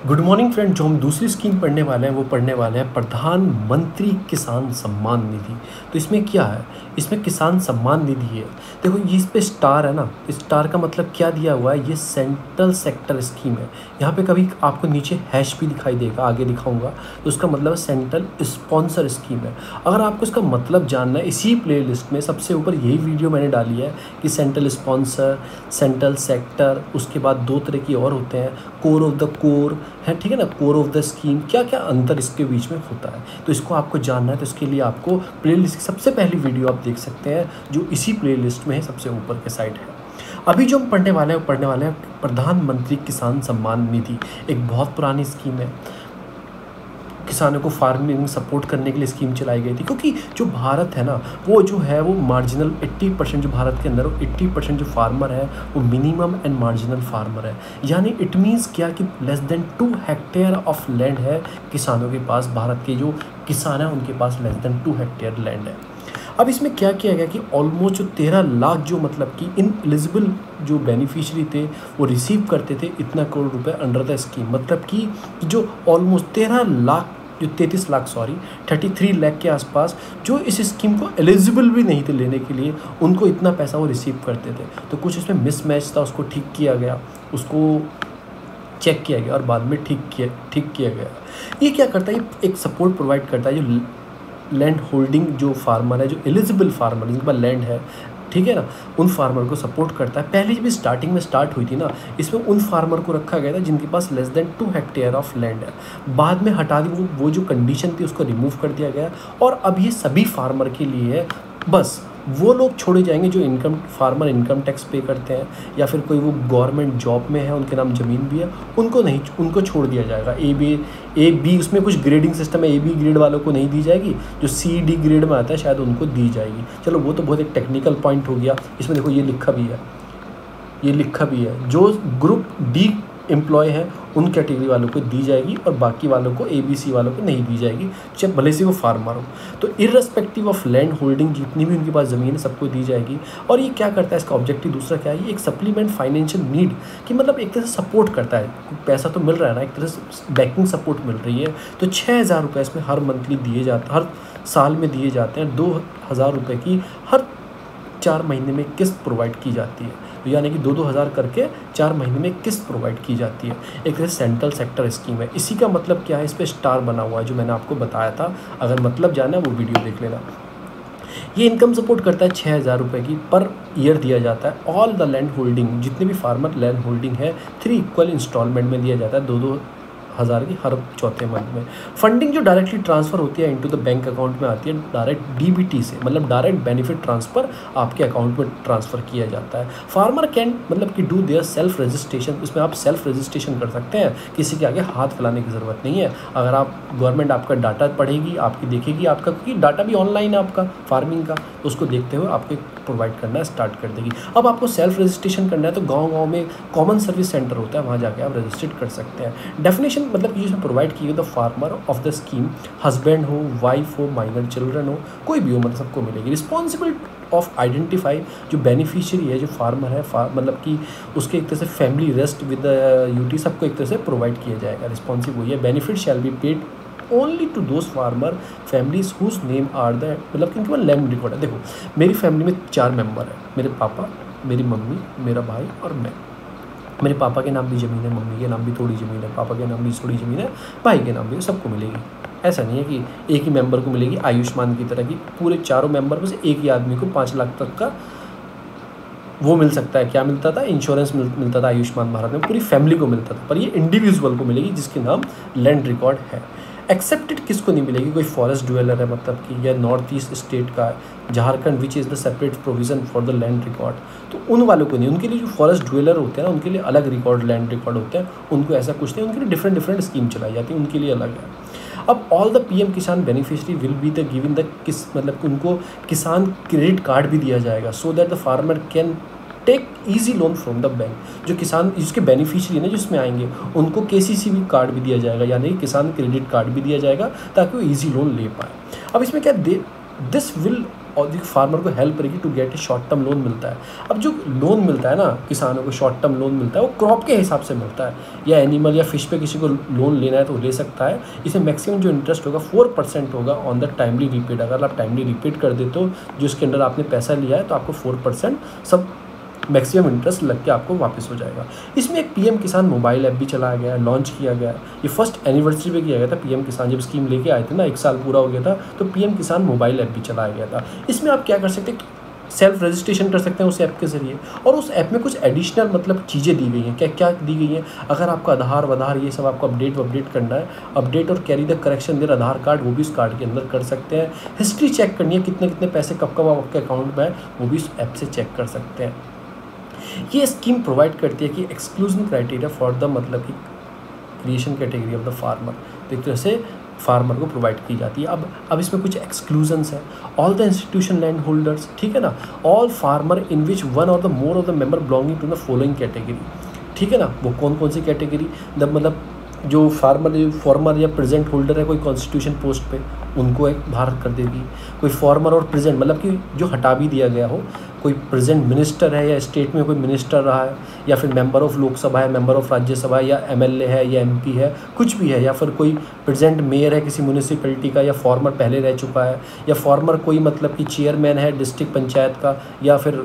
Good morning friend. जो हम दूसरी स्कीम पढ़ने वाले हैं वो पढ़ने वाले हैं प्रधानमंत्री किसान सम्मान निधि। तो इसमें क्या है, इसमें किसान सम्मान निधि है। देखो ये इस पे स्टार है ना, स्टार का मतलब क्या दिया हुआ है, ये सेंट्रल सेक्टर स्कीम है। यहाँ पे कभी आपको नीचे हैश भी दिखाई देगा, आगे दिखाऊंगा, तो उसका मतलब सेंट्रल स्पॉन्सर स्कीम है। अगर आपको इसका मतलब जानना है, इसी प्लेलिस्ट में सबसे ऊपर यही वीडियो मैंने डाली है कि सेंट्रल स्पॉन्सर, सेंट्रल सेक्टर, उसके बाद दो तरह की और होते हैं, कोर ऑफ द कोर है, ठीक है ना, कोर ऑफ द स्कीम, क्या क्या अंतर इसके बीच में होता है। तो इसको आपको जानना है, तो इसके लिए आपको प्लेलिस्ट की सबसे पहली वीडियो आप देख सकते हैं जो इसी प्लेलिस्ट में है, सबसे ऊपर के साइड है। अभी जो हम पढ़ने वाले हैं प्रधानमंत्री किसान सम्मान निधि। एक बहुत पुरानी स्कीम है, किसानों को फार्मिंग सपोर्ट करने के लिए स्कीम चलाई गई थी। क्योंकि जो भारत है ना, वो जो है वो मार्जिनल 80% जो भारत के अंदर, वो 80% जो फार्मर है वो मिनिमम एंड मार्जिनल फार्मर है। यानी इट मीन्स क्या कि less than 2 hectare of land है किसानों के पास। भारत के जो किसान हैं उनके पास लेस देन 2 हेक्टेयर लैंड है। अब इसमें क्या किया गया कि ऑलमोस्ट जो 13 लाख जो मतलब कि इन एलिजिबल जो बेनिफिशियरी थे वो रिसीव करते थे इतना करोड़ रुपए अंडर द स्कीम। मतलब कि जो ऑलमोस्ट 13 लाख, जो 33 लाख 33 लाख के आसपास जो इस स्कीम को एलिजिबल भी नहीं थे लेने के लिए, उनको इतना पैसा वो रिसीव करते थे। तो कुछ इसमें मिसमैच था, उसको ठीक किया गया, उसको चेक किया गया और बाद में ठीक किया गया। ये क्या करता है, ये एक सपोर्ट प्रोवाइड करता है जो लैंड होल्डिंग जो फार्मर है, जो एलिजिबल फार्मर जिनके पास लैंड है, ठीक है ना, उन फार्मर को सपोर्ट करता है। पहले जब स्टार्टिंग में स्टार्ट हुई थी ना, इसमें उन फार्मर को रखा गया था जिनके पास less than 2 hectare of land है। बाद में हटा दी वो जो कंडीशन थी उसको रिमूव कर दिया गया और अब ये सभी फार्मर के लिए है। बस वो लोग छोड़े जाएंगे जो फार्मर इनकम टैक्स पे करते हैं या फिर कोई वो गवर्नमेंट जॉब में है, उनके नाम ज़मीन भी है, उनको छोड़ दिया जाएगा। ए बी उसमें कुछ ग्रेडिंग सिस्टम है, ए बी ग्रेड वालों को नहीं दी जाएगी, जो सी डी ग्रेड में आता है शायद उनको दी जाएगी। चलो वो तो बहुत एक टेक्निकल पॉइंट हो गया। इसमें देखो ये लिखा भी है जो ग्रुप डी एम्प्लॉय हैं उन कैटेगरी वालों को दी जाएगी और बाकी वालों को ABC वालों को नहीं दी जाएगी, चाहे भले से वो फार्मर हो। तो इर्रेस्पेक्टिव ऑफ लैंड होल्डिंग जितनी भी उनके पास ज़मीन है सबको दी जाएगी। और ये क्या करता है, इसका ऑब्जेक्टिव दूसरा क्या है, ये एक सप्लीमेंट फाइनेंशियल नीड की, मतलब एक तरह से सपोर्ट करता है। पैसा तो मिल रहा है ना, एक तरह से बैकिंग सपोर्ट मिल रही है। तो 6,000 रुपये इसमें हर मंथली दिए जाते, हर साल में दिए जाते हैं। 2,000 रुपये की हर 4 महीने में किस्त प्रोवाइड की जाती है। तो यानी कि 2-2 हज़ार करके 4 महीने में किस्त प्रोवाइड की जाती है। एक तरह सेंट्रल सेक्टर स्कीम है। इसी का मतलब क्या है, इस पर स्टार बना हुआ है जो मैंने आपको बताया था। अगर मतलब जाना है वो वीडियो देख लेना। ये इनकम सपोर्ट करता है 6,000 रुपये की पर ईयर दिया जाता है। ऑल द लैंड होल्डिंग, जितने भी फार्मर लैंड होल्डिंग है 3 इक्वल इंस्टॉलमेंट में दिया जाता है, 2-2 हज़ार की हर चौथे मंथ में। फंडिंग जो डायरेक्टली ट्रांसफ़र होती है इनटू द बैंक अकाउंट में आती है डायरेक्ट DBT से, मतलब डायरेक्ट बेनिफिट ट्रांसफ़र आपके अकाउंट में ट्रांसफ़र किया जाता है। फार्मर कैन मतलब कि डू देयर सेल्फ रजिस्ट्रेशन, इसमें आप सेल्फ रजिस्ट्रेशन कर सकते हैं, किसी के आगे हाथ फैलाने की ज़रूरत नहीं है। अगर आप गवर्नमेंट आपका डाटा पढ़ेगी, आपकी देखेगी, आपका क्योंकि डाटा भी ऑनलाइन है आपका फार्मिंग का, तो उसको देखते हुए आपको प्रोवाइड करना स्टार्ट कर देगी। अब आपको सेल्फ रजिस्ट्रेशन करना है तो गाँव में कॉमन सर्विस सेंटर होता है, वहाँ जाके आप रजिस्ट्रेट कर सकते हैं। डेफिनेशन मतलब जिसमें प्रोवाइड की गई, the farmer of the scheme husband हो, वाइफ हो, माइनर चिल्ड्रन हो, कोई भी हो, मतलब सबको मिलेगी। रिस्पॉन्सिबल ऑफ आइडेंटिफाई, जो बेनिफिशियरी है, जो फार्मर है, मतलब कि उसके एक तरह से फैमिली रेस्ट विद UT सबको एक तरह से प्रोवाइड किया जाएगा। रिस्पॉन्सिव हुई है। Benefit shall be paid only to those farmer families whose name are the, मतलब कि उनके पास लैंड रिकॉर्ड है। देखो मेरी फैमिली में 4 मेंबर है, मेरे पापा, मेरी मम्मी, मेरा भाई और मैं। मेरे पापा के नाम भी ज़मीन है, मम्मी के नाम भी थोड़ी ज़मीन है, पापा के नाम भी थोड़ी ज़मीन है, भाई के नाम भी, सबको मिलेगी। ऐसा नहीं है कि एक ही मेंबर को मिलेगी आयुष्मान की तरह की। पूरे चारों मेंबर में से एक ही आदमी को 5 लाख तक का वो मिल सकता है। क्या मिलता था, इंश्योरेंस मिलता था आयुष्मान भारत में, पूरी फैमिली को मिलता था। पर ये इंडिविजुअल को मिलेगी जिसके नाम लैंड रिकॉर्ड है। एक्सेप्टेड किसको नहीं मिलेगी, कोई फॉरेस्ट ड्वेलर है, मतलब कि या नॉर्थ ईस्ट स्टेट का Jharkhand which is the separate provision for the land record, तो उन वालों को नहीं। उनके लिए जो फॉरेस्ट ड्वेलर होते हैं ना, उनके लिए अलग रिकॉर्ड लैंड रिकॉर्ड होते हैं, उनको ऐसा कुछ नहीं, उनके लिए डिफरेंट स्कीम चलाई जाती है, उनके लिए अलग है। अब all the PM Kisan beneficiary will be the given the मतलब उनको किसान क्रेडिट कार्ड भी दिया जाएगा, so that the farmer can take easy loan from the bank. जो किसान जिसके बेनिफिशियरी ना जिसमें आएंगे उनको KCC कार्ड भी दिया जाएगा, यानी किसान क्रेडिट कार्ड भी दिया जाएगा ताकि वो ईजी लोन ले पाए। अब इसमें क्या दिस विल और फार्मर को हेल्प करेगी to get a short term loan मिलता है। अब जो लोन मिलता है ना किसानों को, शॉर्ट टर्म लोन मिलता है, वो क्रॉप के हिसाब से मिलता है, या एनिमल या फिश पे किसी को लोन लेना है तो ले सकता है। इसमें मैक्सिमम जो इंटरेस्ट होगा 4% होगा ऑन द टाइमली रीपेड। अगर आप टाइमली रीपेड कर देते हो जो इसके अंदर आपने पैसा लिया है तो आपको 4% सब मैक्सिमम इंटरेस्ट लग के आपको वापस हो जाएगा। इसमें एक पीएम किसान मोबाइल ऐप भी चलाया गया है, लॉन्च किया गया है। ये फर्स्ट एनिवर्सरी पे किया गया था। पीएम किसान जब स्कीम लेके आए थे ना, 1 साल पूरा हो गया था, तो पीएम किसान मोबाइल ऐप भी चलाया गया था। इसमें आप क्या कर सकते हैं, सेल्फ रजिस्ट्रेशन कर सकते हैं उस ऐप के ज़रिए, और उस ऐप में कुछ एडिशनल मतलब चीज़ें दी गई हैं। क्या क्या दी गई हैं, अगर आपका आधार ये सब आपको अपडेट करना है, अपडेट और carry the correction there Aadhaar card, वो भी इस कार्ड के अंदर कर सकते हैं। हिस्ट्री चेक करनी है, कितने कितने पैसे कब कब आपके अकाउंट में है, वो भी इस ऐप से चेक कर सकते हैं। ये स्कीम प्रोवाइड करती है कि एक्सक्लूजन क्राइटेरिया फॉर द मतलब कि creation category of the farmer, तो एक तरह से फार्मर को प्रोवाइड की जाती है। अब इसमें कुछ एक्सक्लूजन्स हैं। All the institution land holders, ठीक है ना, all farmer in which one or the more of the member belonging to the following category, ठीक है ना। वो कौन कौन सी कैटेगरी, मतलब जो फॉर्मर या प्रेजेंट होल्डर है कोई कॉन्स्टिट्यूशन पोस्ट पे, उनको एक बाहर कर देगी। कोई फॉर्मर और प्रेजेंट मतलब कि जो हटा भी दिया गया हो, कोई प्रेजेंट मिनिस्टर है या स्टेट में कोई मिनिस्टर रहा है, या फिर मेंबर ऑफ लोकसभा है, मेंबर ऑफ राज्यसभा है, या एमएलए है या एमपी है, कुछ भी है, या फिर कोई प्रेजेंट मेयर है किसी म्यूनिसिपैलिटी का, या फॉर्मर पहले रह चुका है, या फॉर्मर कोई मतलब कि चेयरमैन है डिस्ट्रिक्ट पंचायत का, या फिर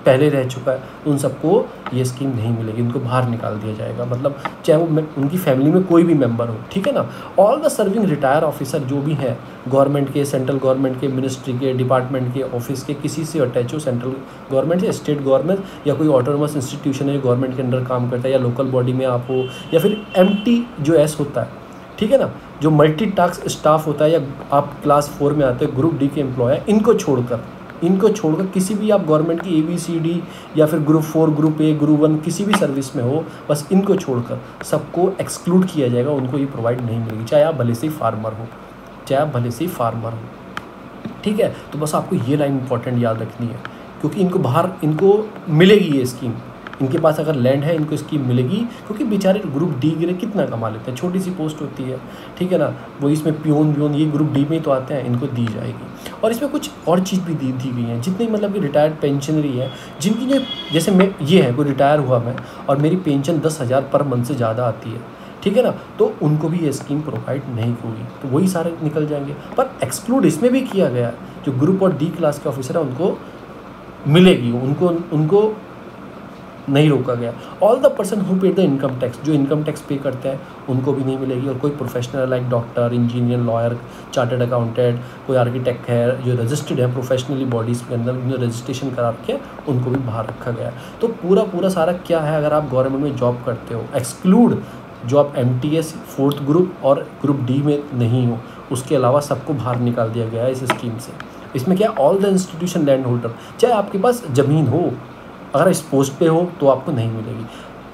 पहले रह चुका है, उन सबको ये स्कीम नहीं मिलेगी, उनको बाहर निकाल दिया जाएगा। मतलब चाहे वो उनकी फैमिली में कोई भी मेंबर हो, ठीक है ना। All the serving retire officer जो भी हैं गवर्नमेंट के, सेंट्रल गवर्नमेंट के, मिनिस्ट्री के, डिपार्टमेंट के, ऑफिस के, किसी से अटैच हो, सेंट्रल गवर्नमेंट या स्टेट गवर्नमेंट, या कोई ऑटोनोमस इंस्टीट्यूशन है जो गवर्नमेंट के अंडर काम करता है, या लोकल बॉडी में आप हो, या फिर MT जो एस होता है, ठीक है ना, जो मल्टी टास्क स्टाफ होता है, या आप क्लास 4 में आते हो, ग्रुप D के एम्प्लॉय है, इनको छोड़कर किसी भी आप गवर्नमेंट की ABCD या फिर ग्रुप 4, ग्रुप A, ग्रुप 1 किसी भी सर्विस में हो, बस इनको छोड़कर सबको एक्सक्लूड किया जाएगा, उनको ये प्रोवाइड नहीं मिलेगी, चाहे आप भले से ही फार्मर हो, ठीक है। तो बस आपको ये लाइन इंपॉर्टेंट याद रखनी है, क्योंकि इनको मिलेगी ये स्कीम। इनके पास अगर लैंड है इनको स्कीम मिलेगी, क्योंकि बेचारे ग्रुप D के लिए कितना कमा लेते हैं, छोटी सी पोस्ट होती है, ठीक है ना। वो इसमें पियोन ये ग्रुप D में ही तो आते हैं, इनको दी जाएगी। और इसमें कुछ और चीज़ भी दी गई हैं, जितनी मतलब कि रिटायर्ड पेंशनरी है, जिनकी जो जैसे मैं ये है, कोई रिटायर हुआ मैं और मेरी पेंशन 10,000 पर मंथ से ज़्यादा आती है, ठीक है ना, तो उनको भी ये स्कीम प्रोवाइड नहीं होगी, तो वही सारे निकल जाएंगे। पर एक्सक्लूड इसमें भी किया गया है, जो ग्रुप और D क्लास के ऑफिसर है उनको मिलेगी, उनको नहीं रोका गया। All the person who paid the income tax, जो इनकम टैक्स पे करते हैं उनको भी नहीं मिलेगी। और कोई professional like doctor, engineer, lawyer, chartered accountant, कोई आर्किटेक्ट है जो रजिस्टर्ड है प्रोफेशनली बॉडीज़ के अंदर, जो रजिस्ट्रेशन करा रखे उनको भी बाहर रखा गया है। तो पूरा सारा क्या है, अगर आप गवर्नमेंट में जॉब करते हो, एक्सक्लूड जो आप MTS 4th ग्रुप और ग्रुप D में नहीं हो, उसके अलावा सबको बाहर निकाल दिया गया है इस स्कीम से। इसमें क्या, all the institution land holder, चाहे आपके पास ज़मीन हो, अगर इस पोस्ट पे हो तो आपको नहीं मिलेगी।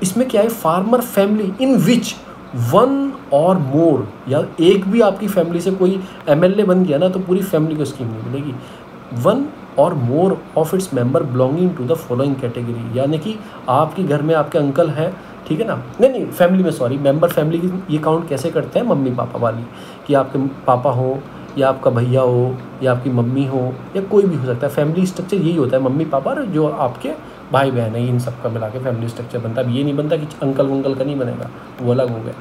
इसमें क्या है, farmer family in which one और मोर, या एक भी आपकी फैमिली से कोई MLA बन गया ना तो पूरी फैमिली को स्कीम नहीं मिलेगी। 1 or more of its member belonging to the following category, यानी कि आपके घर में आपके अंकल हैं, ठीक है ना, नहीं फैमिली में, सॉरी, मेंबर फैमिली की ये काउंट कैसे करते हैं, मम्मी पापा वाली, कि आपके पापा हो या आपका भैया हो या आपकी मम्मी हो या कोई भी हो सकता है। फैमिली स्ट्रक्चर यही होता है, मम्मी पापा और जो आपके भाई बहन है, इन सब का मिला के फैमिली स्ट्रक्चर बनता है। अब ये नहीं बनता कि अंकल वंकल का नहीं बनेगा, वो अलग हो गया।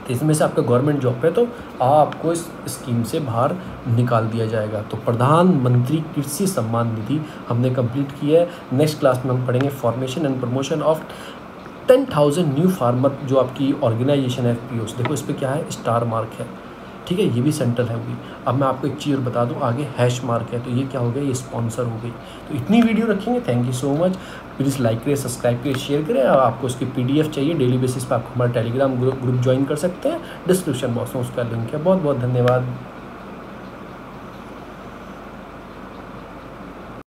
तो इसमें से आपका गवर्नमेंट जॉब पे तो आपको इस स्कीम से बाहर निकाल दिया जाएगा। तो प्रधानमंत्री कृषि सम्मान निधि हमने कंप्लीट की है। नेक्स्ट क्लास में हम पढ़ेंगे formation and promotion of 10,000 new farmer, जो आपकी ऑर्गेनाइजेशन है FPOs। देखो इस पर क्या है, स्टार मार्क है, ठीक है, ये भी सेंट्रल है होगी। अब मैं आपको एक चीज़ और बता दूं, आगे हैश मार्क है, तो ये क्या हो गया, ये स्पॉन्सर हो गई। तो इतनी वीडियो रखेंगे। Thank you so much. Please like करें, सब्सक्राइब करें, शेयर करें। और आपको उसकी PDF चाहिए डेली बेसिस पर, आप हमारा टेलीग्राम ग्रुप ज्वाइन कर सकते हैं, डिस्क्रिप्शन बॉक्स में उसका लिंक है। बहुत बहुत धन्यवाद।